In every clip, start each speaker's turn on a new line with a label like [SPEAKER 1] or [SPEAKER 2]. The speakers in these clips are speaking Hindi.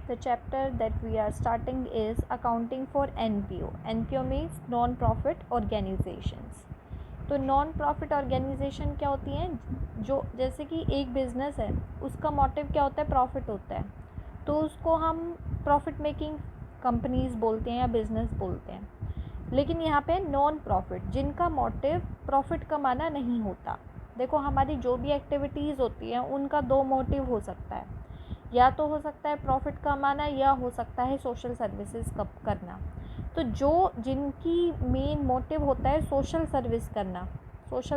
[SPEAKER 1] The chapter that we are starting is accounting for NPO. NPO means non-profit organizations. तो नॉन प्रॉफिट ऑर्गेनाइजेशन क्या होती हैं, जो जैसे कि एक बिज़नेस है, उसका मोटिव क्या होता है, प्रॉफिट होता है, तो उसको हम प्रॉफिट मेकिंग कंपनीज़ बोलते हैं या बिज़नेस बोलते हैं. लेकिन यहाँ पे नॉन प्रॉफिट, जिनका मोटिव प्रॉफिट कमाना नहीं होता. देखो, हमारी जो भी एक्टिविटीज़ होती हैं उनका दो मोटिव हो सकता है, या तो हो सकता है प्रॉफिट कमाना या हो सकता है सोशल सर्विसेज करना. तो जिनकी मेन मोटिव होता है सोशल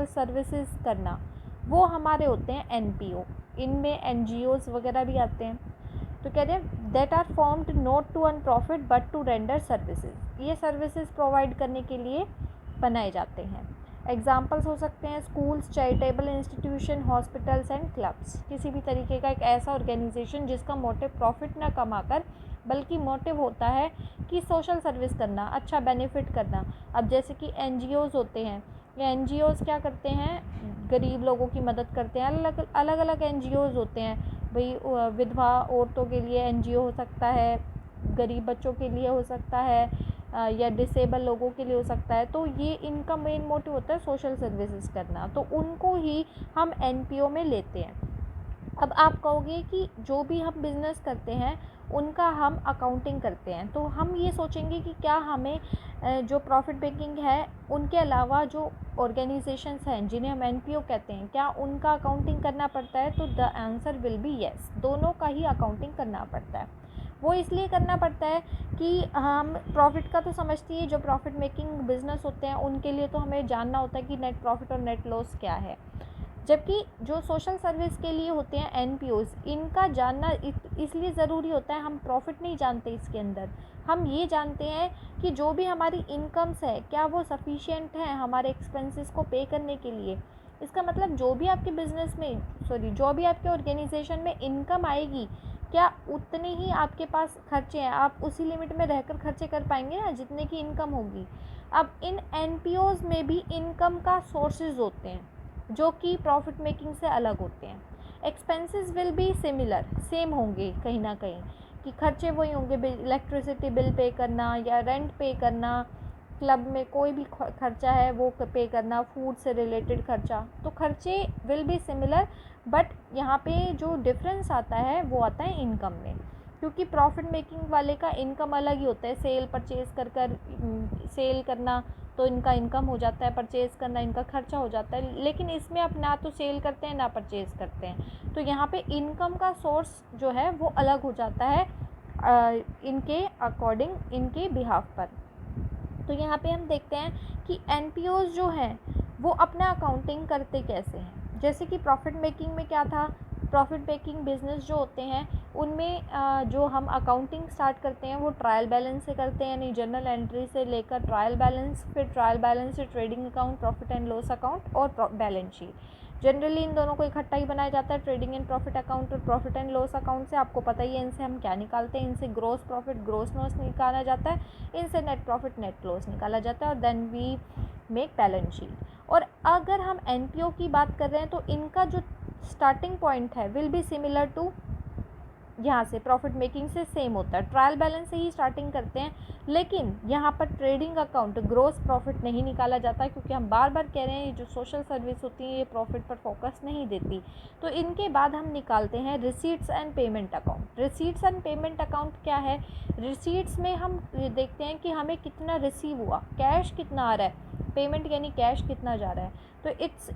[SPEAKER 1] सर्विसेज करना, वो हमारे होते हैं एनपीओ. इनमें एनजीओज़ वगैरह भी आते हैं. तो कह रहे हैं that are formed not to earn profit but to render services. ये सर्विसेज प्रोवाइड करने के लिए बनाए जाते हैं. एग्जाम्पल्स हो सकते हैं schools, charitable institution, hospitals and clubs. किसी भी तरीके का एक ऐसा ऑर्गेनाइजेशन जिसका मोटिव प्रॉफिट ना कमाकर बल्कि मोटिव होता है कि सोशल सर्विस करना, अच्छा बेनिफिट करना. अब जैसे कि एनजीओज़ होते हैं, ये एनजीओज़ क्या करते हैं, गरीब लोगों की मदद करते हैं. अलग अलग एनजीओज़ होते हैं भाई. विधवा औरतों के लिए एनजीओ हो सकता है, गरीब बच्चों के लिए हो सकता है, या डिसेबल लोगों के लिए हो सकता है. तो ये इनका मेन मोटिव होता है सोशल सर्विसेज करना, तो उनको ही हम एनपीओ में लेते हैं. अब आप कहोगे कि जो भी हम बिज़नेस करते हैं उनका हम अकाउंटिंग करते हैं, तो हम ये सोचेंगे कि क्या हमें जो प्रॉफिट मेकिंग है उनके अलावा जो ऑर्गेनाइजेशंस हैं जिन्हें हम एनपीओ कहते हैं, क्या उनका अकाउंटिंग करना पड़ता है. तो the answer will be yes, दोनों का ही अकाउंटिंग करना पड़ता है. वो इसलिए करना पड़ता है कि हम प्रॉफिट का तो समझते ही, जो प्रॉफिट मेकिंग बिजनेस होते हैं उनके लिए तो हमें जानना होता है कि नेट प्रॉफिट और नेट लॉस क्या है. जबकि जो सोशल सर्विस के लिए होते हैं एनपीओज़, इनका जानना इसलिए ज़रूरी होता है. हम प्रॉफिट नहीं जानते इसके अंदर, हम ये जानते हैं कि जो भी हमारी इनकम्स है क्या वो सफिशिएंट है हमारे एक्सपेंसेस को पे करने के लिए. इसका मतलब जो भी आपके बिज़नेस में जो भी आपके ऑर्गेनाइजेशन में इनकम आएगी, क्या उतने ही आपके पास खर्चे हैं, आप उसी लिमिट में रहकर खर्चे कर पाएंगे ना जितने की इनकम होगी. अब इन एनपीओज़ में भी इनकम का सोर्सेज होते हैं जो कि प्रॉफिट मेकिंग से अलग होते हैं. Expenses will be similar, same होंगे कहीं ना कहीं, कि खर्चे वही होंगे, इलेक्ट्रिसिटी बिल पे करना या रेंट पे करना, क्लब में कोई भी खर्चा है वो पे करना, फूड से रिलेटेड खर्चा. तो खर्चे विल बी सिमिलर, बट यहाँ पे जो डिफरेंस आता है वो आता है इनकम में, क्योंकि प्रॉफिट मेकिंग वाले का इनकम अलग ही होता है. सेल परचेज़ कर सेल करना तो इनका इनकम हो जाता है, परचेज़ करना इनका खर्चा हो जाता है. लेकिन इसमें आप ना तो सेल करते हैं ना परचेज़ करते हैं, तो यहाँ पे इनकम का सोर्स जो है वो अलग हो जाता है इनके अकॉर्डिंग, इनके बिहाफ पर. तो यहाँ पे हम देखते हैं कि एनपीओज़ जो हैं वो अपना अकाउंटिंग करते कैसे हैं. जैसे कि प्रॉफिट मेकिंग में क्या था, प्रॉफिट मेकिंग बिजनेस जो होते हैं उनमें जो हम अकाउंटिंग स्टार्ट करते हैं वो ट्रायल बैलेंस से करते हैं, यानी जर्नल एंट्री से लेकर ट्रायल बैलेंस, फिर ट्रायल बैलेंस से trading account, profit and loss account और बैलेंस शीट. जनरली इन दोनों को इकट्ठा ही बनाया जाता है, ट्रेडिंग एंड प्रॉफिट अकाउंट और प्रॉफिट एंड लॉस अकाउंट से. आपको पता ही है इनसे हम क्या निकालते हैं, इनसे ग्रोस प्रॉफिट ग्रोस लॉस निकाला जाता है, इनसे नेट प्रॉफिट नेट लॉस निकाला जाता है, और then we make balance sheet. और अगर हम एनपीओ की बात कर रहे हैं तो इनका जो स्टार्टिंग पॉइंट है विल बी सिमिलर टू यहाँ से प्रॉफिट मेकिंग से सेम होता है, ट्रायल बैलेंस से ही स्टार्टिंग करते हैं. लेकिन यहाँ पर ट्रेडिंग अकाउंट ग्रोस प्रॉफिट नहीं निकाला जाता, क्योंकि हम बार बार कह रहे हैं ये जो सोशल सर्विस होती है ये प्रॉफिट पर फोकस नहीं देती. तो इनके बाद हम निकालते हैं receipts and payment account. Receipts and payment account क्या है, रिसीट्स में हम देखते हैं कि हमें कितना रिसीव हुआ, कैश कितना आ रहा है, पेमेंट यानी कैश कितना जा रहा है. तो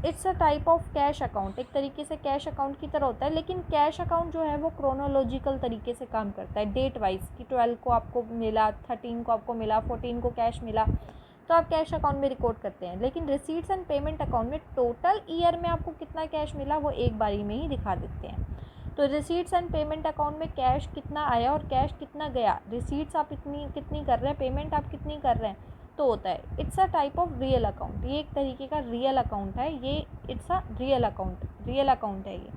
[SPEAKER 1] it's a type of cash account, एक तरीके से कैश अकाउंट की तरह होता है. लेकिन कैश अकाउंट जो है वो क्रोनोलॉजिकल तरीके से काम करता है, डेट वाइज, कि 12 को आपको मिला, 13 को आपको मिला, 14 को कैश मिला, तो आप कैश अकाउंट में रिकॉर्ड करते हैं. लेकिन रिसीट्स एंड पेमेंट अकाउंट में टोटल ईयर में आपको कितना कैश मिला वो एक बारी में ही दिखा देते हैं. तो रिसीट्स एंड पेमेंट अकाउंट में कैश कितना आया और कैश कितना गया, रिसीट्स आप कितनी कर रहे हैं, पेमेंट आप कितनी कर रहे हैं, तो होता है. It's a type of real account, ये एक तरीके का रियल अकाउंट है, ये इट्स अ रियल अकाउंट है ये.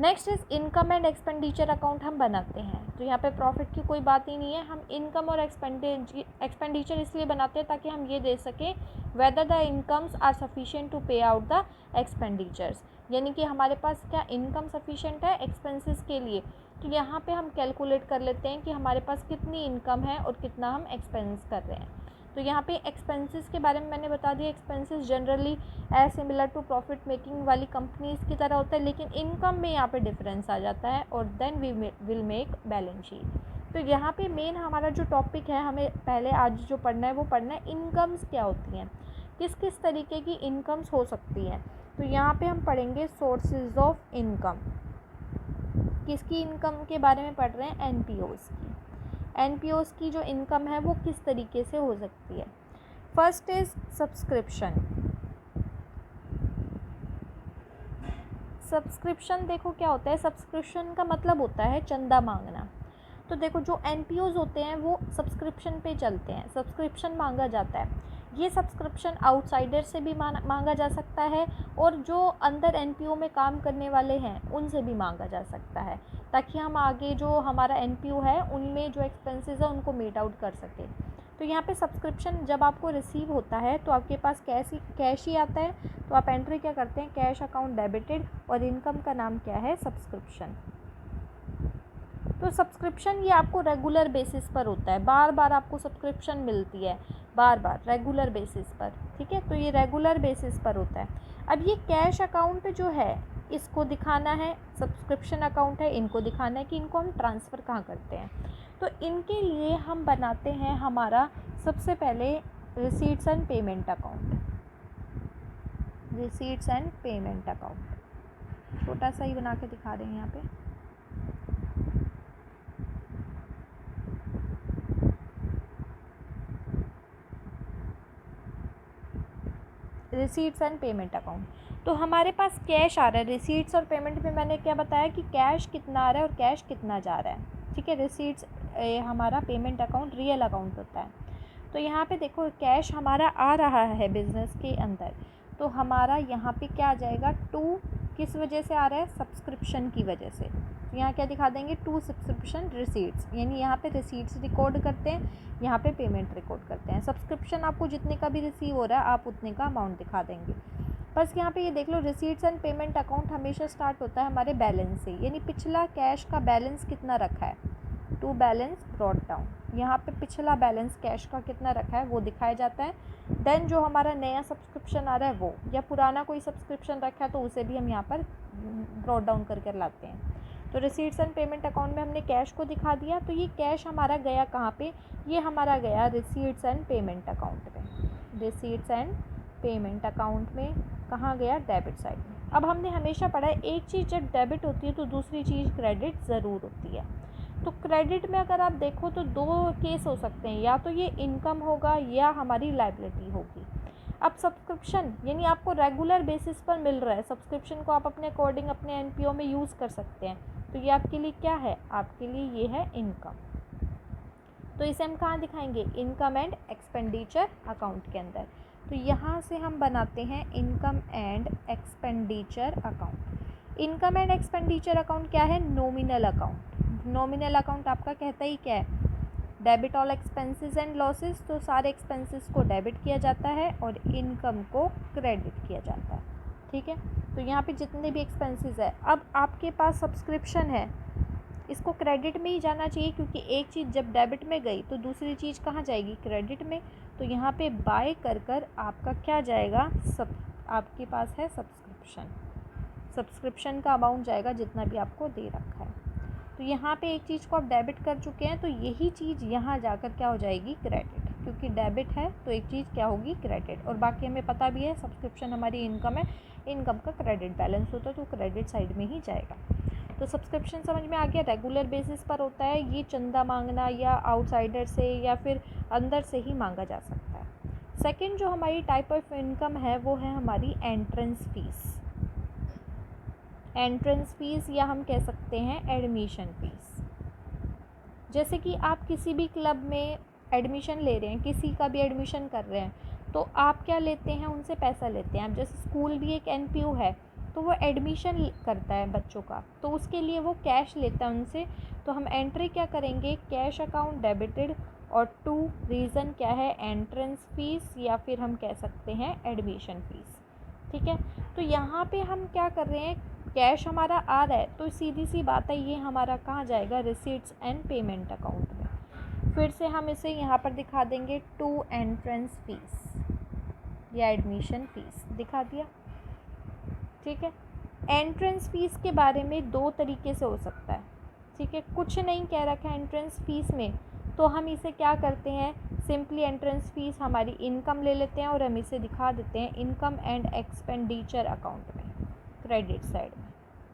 [SPEAKER 1] Next is income and expenditure account हम बनाते हैं. तो यहाँ पे प्रॉफिट की कोई बात ही नहीं है, हम इनकम और एक्सपेंडिचर इसलिए बनाते हैं ताकि हम ये दे सकें whether the incomes are sufficient to pay out the expenditures, यानी कि हमारे पास क्या इनकम सफिशिएंट है एक्सपेंसेस के लिए। तो यहाँ पे हम कैलकुलेट कर लेते हैं कि हमारे पास कितनी इनकम है और कितना हम एक्सपेंस कर रहे हैं। तो यहाँ पे एक्सपेंसेस के बारे में मैंने बता दिया, expenses generally as similar to profit making वाली कंपनीज़ की तरह होता है, लेकिन इनकम में यहाँ पे डिफरेंस आ जाता है और then we will make balance sheet. तो यहाँ पे मेन हमारा जो टॉपिक है, हमें पहले आज जो पढ़ना है वो पढ़ना है इनकम्स क्या होती हैं, किस किस तरीके की इनकम्स हो सकती हैं। तो यहाँ पे हम पढ़ेंगे सोर्सेज ऑफ इनकम। किसकी इनकम के बारे में पढ़ रहे हैं, एनपीओज़ की। एनपीओज़ की जो इनकम है वो किस तरीके से हो सकती है। First is subscription. सब्सक्रिप्शन देखो क्या होता है, सब्सक्रिप्शन का मतलब होता है चंदा मांगना। तो देखो जो एनपीओज़ होते हैं वो सब्सक्रिप्शन पे चलते हैं, सब्सक्रिप्शन मांगा जाता है। ये सब्सक्रिप्शन आउटसाइडर से भी मांगा जा सकता है और जो अंदर एनपीओ में काम करने वाले हैं उनसे भी मांगा जा सकता है, ताकि हम आगे जो हमारा एनपीओ है उनमें जो एक्सपेंसेस है उनको मीट आउट कर सकें। तो यहाँ पे सब्सक्रिप्शन जब आपको रिसीव होता है तो आपके पास कैश ही आता है, तो आप एंट्री क्या करते हैं, कैश अकाउंट डेबिटेड, और इनकम का नाम क्या है, सब्सक्रिप्शन। तो सब्सक्रिप्शन ये आपको रेगुलर बेसिस पर होता है, बार बार आपको सब्सक्रिप्शन मिलती है, बार बार रेगुलर बेसिस पर, ठीक है। तो ये रेगुलर बेसिस पर होता है। अब ये कैश अकाउंट जो है इसको दिखाना है, सब्सक्रिप्शन अकाउंट है इनको दिखाना है कि इनको हम ट्रांसफ़र कहाँ करते हैं। तो इनके लिए हम बनाते हैं हमारा सबसे पहले receipts and payment account. Receipts and payment account छोटा सा ही बना के दिखा रहे हैं यहाँ पे। Receipts and payment account. तो हमारे पास कैश आ रहा है, रिसीट्स और पेमेंट में मैंने क्या बताया कि कैश कितना आ रहा है और कैश कितना जा रहा है, ठीक है। रिसीट्स हमारा, पेमेंट अकाउंट रियल अकाउंट होता है। तो यहाँ पे देखो कैश हमारा आ रहा है बिज़नेस के अंदर, तो हमारा यहाँ पे क्या आ जाएगा, टू किस वजह से आ रहा है, सब्सक्रिप्शन की वजह से। तो यहाँ क्या दिखा देंगे, टू सब्सक्रिप्शन रिसीट्स, यानी यहाँ पे रिसीट्स रिकॉर्ड करते हैं, यहाँ पे पेमेंट रिकॉर्ड करते हैं। सब्सक्रिप्शन आपको जितने का भी रिसीव हो रहा है आप उतने का अमाउंट दिखा देंगे। बस यहाँ पे ये देख लो, रिसीट्स एंड पेमेंट अकाउंट हमेशा स्टार्ट होता है हमारे बैलेंस से, यानी पिछला कैश का बैलेंस कितना रखा है, टू बैलेंस ब्रॉट डाउन। यहाँ पे पिछला बैलेंस कैश का कितना रखा है वो दिखाया जाता है। देन जो हमारा नया सब्सक्रिप्शन आ रहा है वो, या पुराना कोई सब्सक्रिप्शन रखा है तो उसे भी हम यहाँ पर ब्रॉट डाउन करके लाते हैं। तो रिसीट्स एंड पेमेंट अकाउंट में हमने कैश को दिखा दिया। तो ये कैश हमारा गया कहाँ पे, ये हमारा गया रिसीट्स एंड पेमेंट अकाउंट में। रिसीट्स एंड पेमेंट अकाउंट में कहाँ गया, डेबिट साइड में। अब हमने हमेशा पढ़ा है एक चीज़ जब डेबिट होती है तो दूसरी चीज़ क्रेडिट ज़रूर होती है। तो क्रेडिट में अगर आप देखो तो दो केस हो सकते हैं, या तो ये इनकम होगा या हमारी लायबिलिटी होगी। अब सब्सक्रिप्शन यानी आपको रेगुलर बेसिस पर मिल रहा है, सब्सक्रिप्शन को आप अपने अकॉर्डिंग अपने एनपीओ में यूज़ कर सकते हैं, तो ये आपके लिए क्या है, आपके लिए ये है इनकम। तो इसे हम कहाँ दिखाएंगे, इनकम एंड एक्सपेंडिचर अकाउंट के अंदर। तो यहाँ से हम बनाते हैं income and expenditure account. Income and expenditure account क्या है, नॉमिनल अकाउंट। नॉमिनल अकाउंट आपका कहता ही क्या है, debit all expenses and losses. तो सारे एक्सपेंसेस को डेबिट किया जाता है और इनकम को क्रेडिट किया जाता है, ठीक है। तो यहाँ पे जितने भी एक्सपेंसेस है, अब आपके पास सब्सक्रिप्शन है, इसको क्रेडिट में ही जाना चाहिए, क्योंकि एक चीज़ जब डेबिट में गई तो दूसरी चीज़ कहाँ जाएगी, क्रेडिट में। तो यहाँ पे बाय कर कर आपका क्या जाएगा, आपके पास है सब्सक्रिप्शन, सब्सक्रिप्शन का अमाउंट जाएगा जितना भी आपको दे रखा है। तो यहाँ पे एक चीज़ को आप डेबिट कर चुके हैं, तो यही चीज़ यहाँ जाकर क्या हो जाएगी, क्रेडिट, क्योंकि डेबिट है तो एक चीज़ क्या होगी, क्रेडिट। और बाकी हमें पता भी है सब्सक्रिप्शन हमारी इनकम है, इनकम का क्रेडिट बैलेंस होता है तो क्रेडिट साइड में ही जाएगा। तो सब्सक्रिप्शन समझ में आ गया, रेगुलर बेसिस पर होता है, ये चंदा मांगना या आउटसाइडर से या फिर अंदर से ही मांगा जा सकता है। सेकंड जो हमारी टाइप ऑफ इनकम है वो है हमारी एंट्रेंस फीस। एंट्रेंस फीस या हम कह सकते हैं एडमिशन फीस। जैसे कि आप किसी भी क्लब में एडमिशन ले रहे हैं, किसी का भी एडमिशन कर रहे हैं, तो आप क्या लेते हैं, उनसे पैसा लेते हैं। अब जैसे स्कूल भी एक एनपीओ है, तो वो एडमिशन करता है बच्चों का, तो उसके लिए वो कैश लेता है उनसे। तो हम एंट्री क्या करेंगे, कैश अकाउंट डेबिटेड, और टू रीज़न क्या है, एंट्रेंस फीस या फिर हम कह सकते हैं एडमिशन फ़ीस, ठीक है। तो यहाँ पे हम क्या कर रहे हैं, कैश हमारा आ रहा है तो सीधी सी बात है ये हमारा कहाँ जाएगा, रिसीट्स एंड पेमेंट अकाउंट में। फिर से हम इसे यहाँ पर दिखा देंगे टू एंट्रेंस फीस या एडमिशन फ़ीस दिखा दिया, ठीक है। एंट्रेंस फ़ीस के बारे में दो तरीके से हो सकता है, ठीक है। कुछ नहीं कह रखा है एंट्रेंस फ़ीस में, तो हम इसे क्या करते हैं, सिंपली एंट्रेंस फ़ीस हमारी इनकम ले लेते हैं और हम इसे दिखा देते हैं इनकम एंड एक्सपेंडिचर अकाउंट में, क्रेडिट साइड में,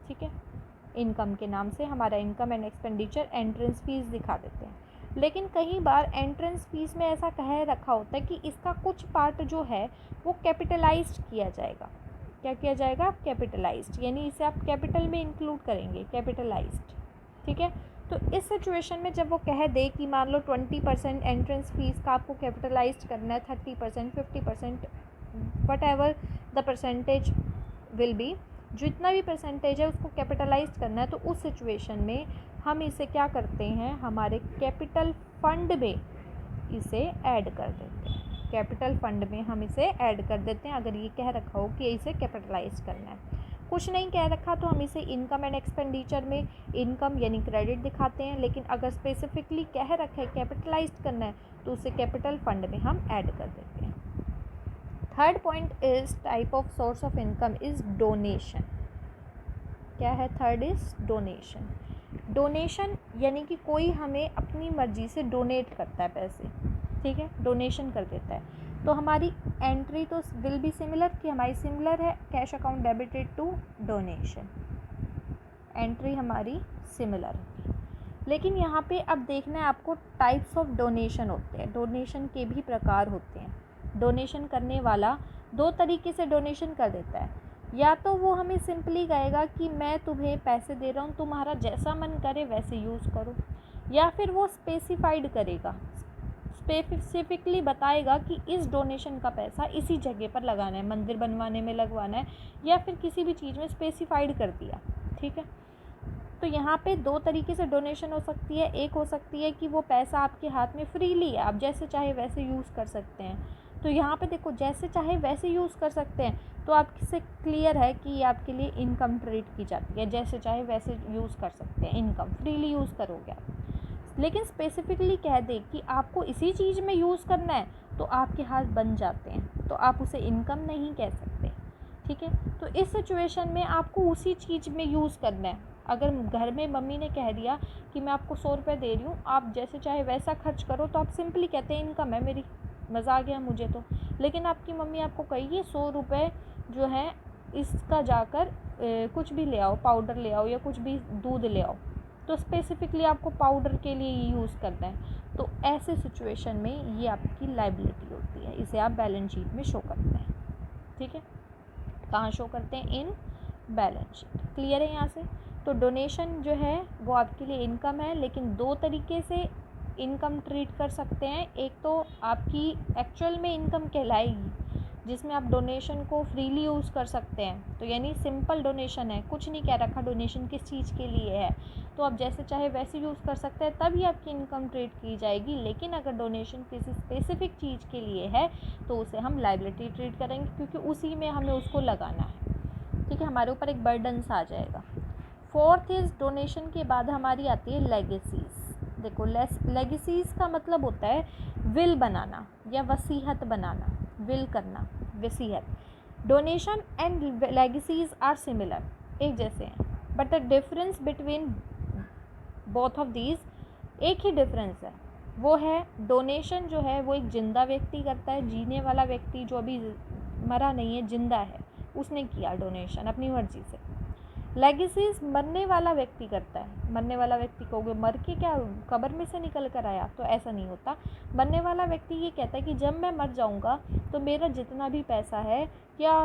[SPEAKER 1] ठीक है। इनकम के नाम से हमारा income and expenditure entrance fees दिखा देते हैं। लेकिन कई बार एंट्रेंस फ़ीस में ऐसा कह रखा होता है कि इसका कुछ पार्ट जो है वो कैपिटलाइज्ड किया जाएगा। क्या किया जाएगा, कैपिटलाइज्ड, यानी इसे आप कैपिटल में इंक्लूड करेंगे, कैपिटलाइज्ड, ठीक है। तो इस सिचुएशन में जब वो कह दे कि मान लो 20% एंट्रेंस फ़ीस का आपको कैपिटलाइज्ड करना है, 30%, 50%, what ever the percentage will be, जितना भी परसेंटेज है उसको कैपिटलाइज्ड करना है, तो उस सिचुएशन में हम इसे क्या करते हैं, हमारे कैपिटल फंड में इसे ऐड कर देते हैं। कैपिटल फंड में हम इसे ऐड कर देते हैं अगर ये कह रखा हो कि इसे कैपिटलाइज करना है। कुछ नहीं कह रखा तो हम इसे इनकम एंड एक्सपेंडिचर में इनकम यानी क्रेडिट दिखाते हैं, लेकिन अगर स्पेसिफिकली कह रखा है कैपिटलाइज करना है तो उसे कैपिटल फंड में हम ऐड कर देते हैं। Third point is type of source of income is donation. क्या है, थर्ड इज डोनेशन। डोनेशन यानी कि कोई हमें अपनी मर्जी से डोनेट करता है पैसे, ठीक है, डोनेशन कर देता है। तो हमारी एंट्री तो विल बी सिमिलर, कि हमारी सिमिलर है, cash account debited to donation, entry हमारी सिमिलर है। लेकिन यहाँ पे अब देखना है आपको, टाइप्स ऑफ डोनेशन होते हैं, डोनेशन के भी प्रकार होते हैं। डोनेशन करने वाला दो तरीके से डोनेशन कर देता है, या तो वो हमें सिंपली कहेगा कि मैं तुम्हें पैसे दे रहा हूँ, तुम्हारा जैसा मन करे वैसे यूज़ करो, या फिर वो स्पेसिफाइड करेगा, स्पेसिफिकली बताएगा कि इस डोनेशन का पैसा इसी जगह पर लगाना है, मंदिर बनवाने में लगवाना है, या फिर किसी भी चीज़ में स्पेसिफाइड कर दिया, ठीक है। तो यहाँ पे दो तरीके से डोनेशन हो सकती है। एक हो सकती है कि वो पैसा आपके हाथ में फ्रीली है, आप जैसे चाहे वैसे यूज़ कर सकते हैं। तो यहाँ पे देखो, जैसे चाहे वैसे यूज़ कर सकते हैं, तो आपसे क्लियर है कि ये आपके लिए इनकम ट्रीट की जाती है, जैसे चाहे वैसे यूज़ कर सकते हैं, इनकम फ्रीली यूज़ करोगे आप। लेकिन स्पेसिफिकली कह दे कि आपको इसी चीज़ में यूज़ करना है, तो आपके हाथ बन जाते हैं, तो आप उसे इनकम नहीं कह सकते, ठीक है। तो इस सिचुएशन में आपको उसी चीज़ में यूज़ करना है। अगर घर में मम्मी ने कह दिया कि मैं आपको 100 रुपये दे रही हूँ, आप जैसे चाहे वैसा खर्च करो, तो आप सिंपली कहते हैं इनकम है मेरी, मज़ा आ गया मुझे तो। लेकिन आपकी मम्मी आपको कहिए 100 रुपये जो है इसका जाकर कुछ भी ले आओ, पाउडर ले आओ या कुछ भी दूध ले आओ, तो स्पेसिफिकली आपको पाउडर के लिए ही यूज़ करना है। तो ऐसे सिचुएशन में ये आपकी लायबिलिटी होती है, इसे आप बैलेंस शीट में शो करते हैं, ठीक है। कहाँ शो करते हैं, इन बैलेंस शीट। क्लियर है यहाँ से। तो डोनेशन जो है वो आपके लिए इनकम है, लेकिन दो तरीके से इनकम ट्रीट कर सकते हैं। एक तो आपकी एक्चुअल में इनकम कहलाएगी, जिसमें आप डोनेशन को फ्रीली यूज़ कर सकते हैं, तो यानी सिंपल डोनेशन है, कुछ नहीं कह रखा डोनेशन किस चीज़ के लिए है, तो आप जैसे चाहे वैसे यूज़ कर सकते हैं, तभी आपकी इनकम ट्रीट की जाएगी। लेकिन अगर डोनेशन किसी स्पेसिफिक चीज़ के लिए है तो उसे हम लायबिलिटी ट्रीट करेंगे, क्योंकि उसी में हमें उसको लगाना है, ठीक है, हमारे ऊपर एक बर्डन्स आ जाएगा। फोर्थ इज़ डोनेशन के बाद हमारी आती है लेगेसीज़। देखो, लेगेसीज़ का मतलब होता है विल बनाना या वसीयत बनाना, विल करना, वसीयत। डोनेशन एंड लेगेसीज़ आर सिमिलर, एक जैसे हैं, but the difference between both of these, एक ही डिफरेंस है, वो है डोनेशन जो है वो एक जिंदा व्यक्ति करता है, जीने वाला व्यक्ति जो अभी मरा नहीं है, जिंदा है, उसने किया डोनेशन अपनी मर्जी से। लेगेसीज मरने वाला व्यक्ति करता है। मरने वाला व्यक्ति कहोगे मर के क्या कब्र में से निकल कर आया, तो ऐसा नहीं होता। मरने वाला व्यक्ति ये कहता है कि जब मैं मर जाऊंगा तो मेरा जितना भी पैसा है या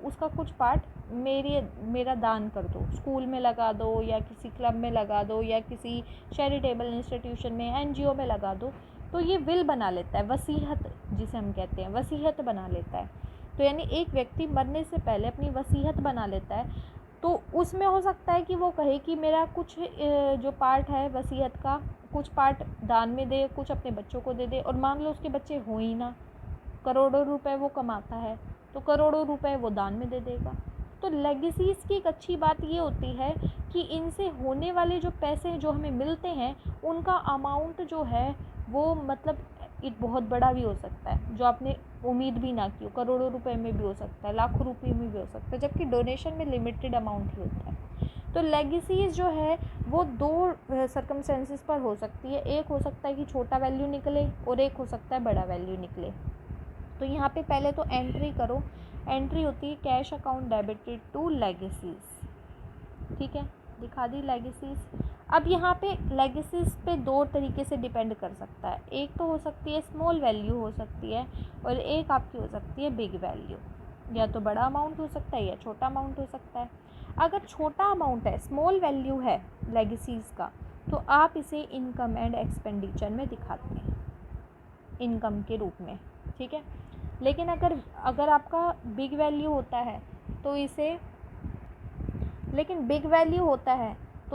[SPEAKER 1] उसका कुछ पार्ट मेरा दान कर दो, स्कूल में लगा दो या किसी क्लब में लगा दो या किसी चैरिटेबल इंस्टीट्यूशन में, एनजीओ में लगा दो। तो ये विल बना लेता है, वसीयत जिसे हम कहते हैं, वसीयत बना लेता है। तो यानी एक व्यक्ति मरने से पहले अपनी वसीयत बना लेता है, तो उसमें हो सकता है कि वो कहे कि मेरा कुछ जो पार्ट है वसीयत का, कुछ पार्ट दान में दे, कुछ अपने बच्चों को दे दे। और मान लो उसके बच्चे हो ही ना, करोड़ों रुपए वो कमाता है, तो करोड़ों रुपए वो दान में दे देगा। तो लेगेसीज़ की एक अच्छी बात ये होती है कि इनसे होने वाले जो पैसे जो हमें मिलते हैं उनका अमाउंट जो है वो मतलब एक बहुत बड़ा भी हो सकता है, जो आपने उम्मीद भी ना की हो, करोड़ों रुपए में भी हो सकता है, लाखों रुपए में भी हो सकता है, जबकि डोनेशन में लिमिटेड अमाउंट ही होता है। तो लेगेसीज़ जो है वो दो सर्कमस्टेंसेस पर हो सकती है, एक हो सकता है कि छोटा वैल्यू निकले और एक हो सकता है बड़ा वैल्यू निकले। तो यहाँ पे पहले तो एंट्री करो, एंट्री होती है कैश अकाउंट डेबिटेड टू लेगेसीज़, ठीक है, दिखा दी लेगेसीज़। अब यहाँ पे लेगेसीज़ पे दो तरीके से डिपेंड कर सकता है, एक तो हो सकती है स्मॉल वैल्यू हो सकती है और एक आपकी हो सकती है बिग वैल्यू, या तो बड़ा अमाउंट हो सकता है या छोटा अमाउंट हो सकता है। अगर छोटा अमाउंट है, स्मॉल वैल्यू है लेगेसीज़ का, तो आप इसे इनकम एंड एक्सपेंडिचर में दिखाते हैं इनकम के रूप में, ठीक है। लेकिन अगर आपका बिग वैल्यू होता है तो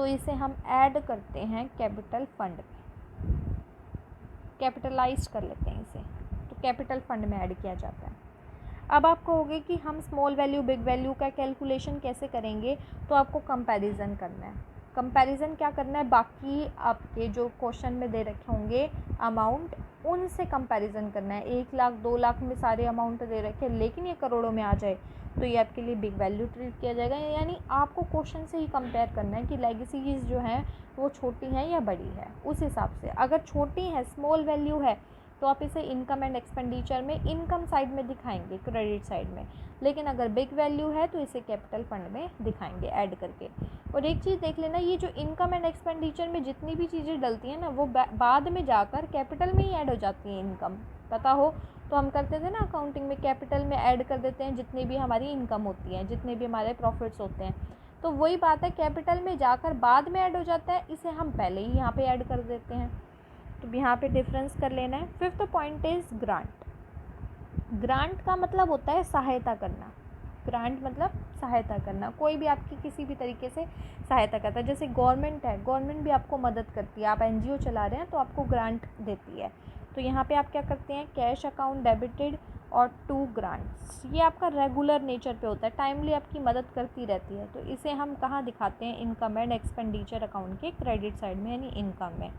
[SPEAKER 1] इसे हम ऐड करते हैं कैपिटल फंड में, कैपिटलाइज कर लेते हैं इसे, तो कैपिटल फंड में ऐड किया जाता है। अब आप कहोगे कि हम स्मॉल वैल्यू बिग वैल्यू का कैलकुलेशन कैसे करेंगे, तो आपको कंपैरिजन करना है। कंपैरिजन क्या करना है, बाकी आपके जो क्वेश्चन में दे रखे होंगे अमाउंट, उनसे कंपैरिजन करना है। 1 लाख 2 लाख में सारे अमाउंट दे रखे हैं लेकिन ये करोड़ों में आ जाए तो ये आपके लिए बिग वैल्यू ट्रीट किया जाएगा। यानी आपको क्वेश्चन से ही कंपेयर करना है कि लेगेसीज जो हैं वो छोटी हैं या बड़ी है। उस हिसाब से अगर छोटी है, स्मॉल वैल्यू है, तो आप इसे इनकम एंड एक्सपेंडिचर में इनकम साइड में दिखाएंगे, क्रेडिट साइड में। लेकिन अगर बिग वैल्यू है तो इसे कैपिटल फंड में दिखाएंगे ऐड करके। और एक चीज़ देख लेना, ये जो इनकम एंड एक्सपेंडिचर में जितनी भी चीज़ें डलती हैं ना, वो बाद में जाकर कैपिटल में ही ऐड हो जाती हैं। इनकम पता हो तो हम करते थे ना अकाउंटिंग में, कैपिटल में ऐड कर देते हैं जितनी भी हमारी इनकम होती है, जितने भी हमारे प्रॉफिट्स होते हैं। तो वही बात है, कैपिटल में जाकर बाद में ऐड हो जाता है, इसे हम पहले ही यहाँ पे ऐड कर देते हैं। तो यहाँ पे डिफरेंस कर लेना है। 5th point is grant. Grant का मतलब होता है सहायता करना। ग्रांट मतलब सहायता करना, कोई भी आपकी किसी भी तरीके से सहायता करता है। जैसे गवर्नमेंट है, गवर्नमेंट भी आपको मदद करती है, आप एनजीओ चला रहे हैं तो आपको ग्रांट देती है। तो यहाँ पे आप क्या करते हैं, कैश अकाउंट डेबिटेड और टू ग्रांट्स, ये आपका रेगुलर नेचर पे होता है, टाइमली आपकी मदद करती रहती है। तो इसे हम कहाँ दिखाते हैं, इनकम एंड एक्सपेंडिचर अकाउंट के क्रेडिट साइड में, यानी इनकम में।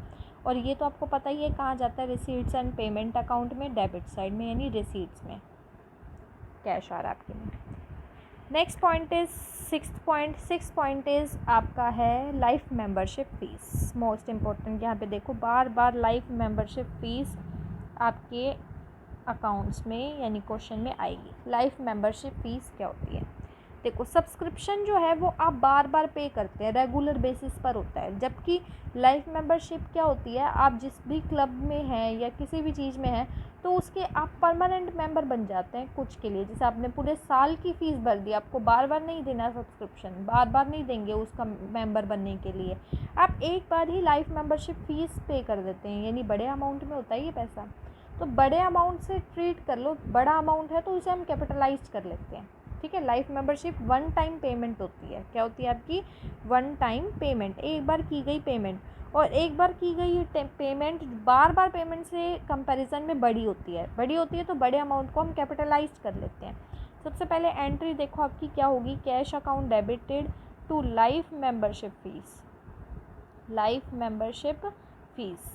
[SPEAKER 1] और ये तो आपको पता ही है कहाँ जाता है, रिसीट्स एंड पेमेंट अकाउंट में, डेबिट साइड में, यानी रिसीट्स में कैश आ रहा है आपके में। Next point is 6th point is आपका है life membership fees. Most important, यहाँ पे देखो बार बार लाइफ मेंबरशिप फ़ीस आपके अकाउंट्स में यानी क्वेश्चन में आएगी। लाइफ मेंबरशिप फ़ीस क्या होती है, देखो सब्सक्रिप्शन जो है वो आप बार बार पे करते हैं, रेगुलर बेसिस पर होता है। जबकि लाइफ मेंबरशिप क्या होती है, आप जिस भी क्लब में हैं या किसी भी चीज़ में हैं तो उसके आप परमानेंट मेंबर बन जाते हैं कुछ के लिए। जैसे आपने पूरे साल की फ़ीस भर दी, आपको बार बार नहीं देना सब्सक्रिप्शन, बार बार नहीं देंगे उसका मेंबर बनने के लिए, आप एक बार ही लाइफ मेंबरशिप फ़ीस पे कर देते हैं। यानी बड़े अमाउंट में होता है ये पैसा, तो बड़े अमाउंट से ट्रीट कर लो। बड़ा अमाउंट है तो उसे हम कैपिटलाइज कर लेते हैं, ठीक है। Life membership one time payment होती है। क्या होती है आपकी, वन टाइम पेमेंट, एक बार की गई पेमेंट। और एक बार की गई पेमेंट बार बार पेमेंट से कंपैरिजन में बड़ी होती है तो बड़े अमाउंट को हम कैपिटलाइज कर लेते हैं। सबसे पहले एंट्री देखो आपकी क्या होगी, cash account debited to life membership fees. Life membership fees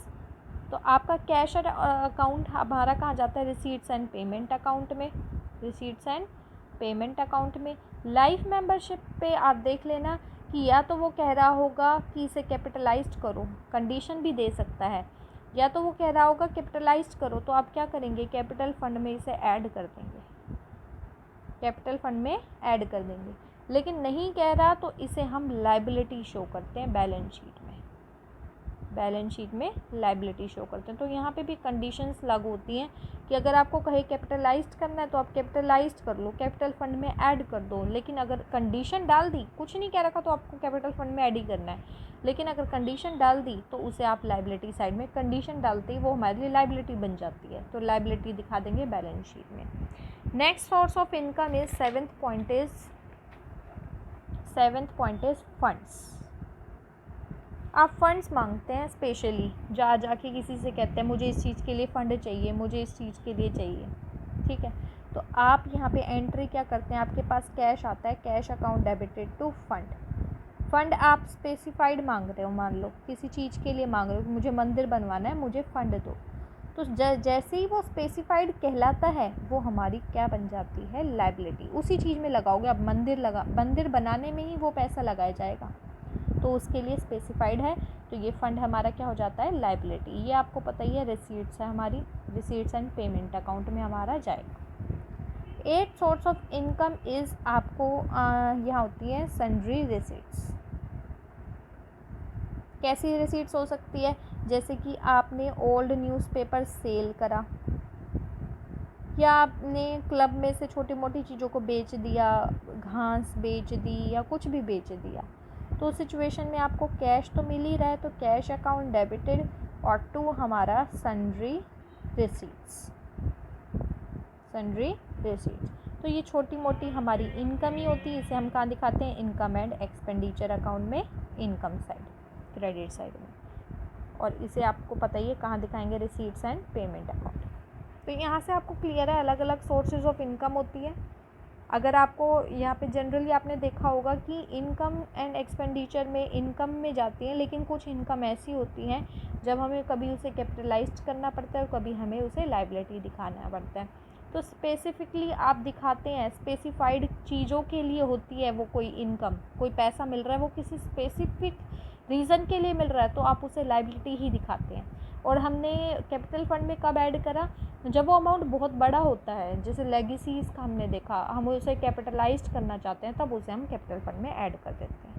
[SPEAKER 1] तो आपका कैश अकाउंट हमारा कहाँ जाता है, रिसीट्स एंड पेमेंट अकाउंट में, रिसीट्स एंड पेमेंट अकाउंट में। लाइफ मेंबरशिप पे आप देख लेना कि या तो वो कह रहा होगा कि इसे कैपिटलाइज्ड करो, कंडीशन भी दे सकता है, या तो वो कह रहा होगा कैपिटलाइज्ड करो, तो आप क्या करेंगे, कैपिटल फंड में इसे ऐड कर देंगे, कैपिटल फंड में ऐड कर देंगे। लेकिन नहीं कह रहा तो इसे हम लायबिलिटी शो करते हैं बैलेंस शीट में, बैलेंस शीट में लायबिलिटी शो करते हैं। तो यहाँ पे भी कंडीशंस लागू होती हैं कि अगर आपको कहे कैपिटलाइज्ड करना है तो आप कैपिटलाइज्ड कर लो, कैपिटल फंड में ऐड कर दो। लेकिन अगर कंडीशन डाल दी, कुछ नहीं कह रखा तो आपको कैपिटल फंड में ऐड ही करना है, लेकिन अगर कंडीशन डाल दी तो उसे आप लायबिलिटी साइड में, कंडीशन डालते ही वो हमारे लिए लायबिलिटी बन जाती है, तो लायबिलिटी दिखा देंगे बैलेंस शीट में। Next source of income is 7th point is funds. आप फंड्स मांगते हैं, स्पेशली जाके किसी से कहते हैं मुझे इस चीज़ के लिए फ़ंड चाहिए, मुझे इस चीज़ के लिए चाहिए, ठीक है। तो आप यहाँ पे एंट्री क्या करते हैं, आपके पास कैश आता है, cash account debited to fund आप स्पेसिफाइड मांग रहे हो, मान लो किसी चीज़ के लिए मांग रहे हो, मुझे मंदिर बनवाना है, मुझे फ़ंड दो। तो जैसे ही वो स्पेसिफाइड कहलाता है वो हमारी क्या बन जाती है, लायबिलिटी। उसी चीज़ में लगाओगे, अब मंदिर बनाने में ही वो पैसा लगाया जाएगा, तो उसके लिए स्पेसिफाइड है, तो ये फ़ंड हमारा क्या हो जाता है, लायबिलिटी। ये आपको पता ही है, रिसीट्स है हमारी, रिसीट्स एंड पेमेंट अकाउंट में हमारा जाएगा। 8 सोर्स ऑफ इनकम इज़ आपको यहाँ होती है सन्ड्री रिसीट्स। कैसी रिसीट्स हो सकती है, जैसे कि आपने ओल्ड न्यूज़पेपर सेल करा, या आपने क्लब में से छोटी मोटी चीज़ों को बेच दिया, घास बेच दी या कुछ भी बेच दिया, तो उस सिचुएशन में आपको कैश तो मिल ही रहा है, तो कैश अकाउंट डेबिटेड और टू हमारा सन्ड्री रिसीट्स, सन्ड्री रिसीट्स। तो ये छोटी मोटी हमारी इनकम ही होती है, इसे हम कहाँ दिखाते हैं, इनकम एंड एक्सपेंडिचर अकाउंट में, इनकम साइड, क्रेडिट साइड में, और इसे आपको पता ही है कहाँ दिखाएंगे, रिसीट्स एंड पेमेंट अकाउंट। तो यहाँ से आपको क्लियर है, अलग अलग सोर्सेज ऑफ इनकम होती है। अगर आपको यहाँ पे जनरली आपने देखा होगा कि इनकम एंड एक्सपेंडिचर में इनकम में जाती हैं, लेकिन कुछ इनकम ऐसी होती हैं जब हमें कभी उसे कैपिटलाइज्ड करना पड़ता है और कभी हमें उसे लायबिलिटी दिखाना पड़ता है। तो स्पेसिफिकली आप दिखाते हैं, स्पेसिफाइड चीज़ों के लिए होती है वो कोई इनकम, कोई पैसा मिल रहा है वो किसी स्पेसिफिक रीज़न के लिए मिल रहा है, तो आप उसे लायबिलिटी ही दिखाते हैं। और हमने कैपिटल फंड में कब ऐड करा, जब वो अमाउंट बहुत बड़ा होता है, जैसे लेगेसीज़ का हमने देखा, हम उसे कैपिटलाइज्ड करना चाहते हैं, तब उसे हम कैपिटल फंड में ऐड कर देते हैं।